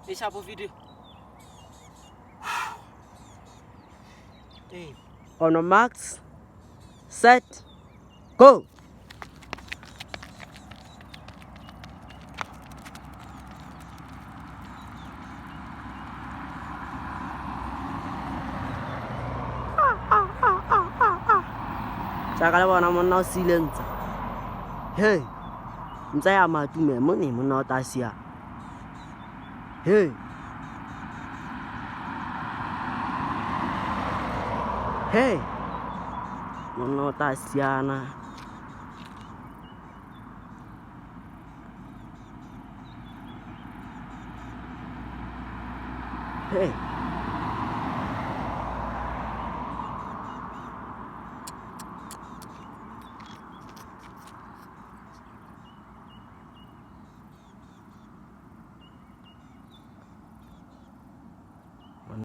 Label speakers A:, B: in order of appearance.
A: Deixa pro vídeo.
B: On a marks, set, go. Chakala bona monna o silentsa. Hey, ntse ya matume mone monna o tasia. Hey. Hey. Monna o tasiana. Hey.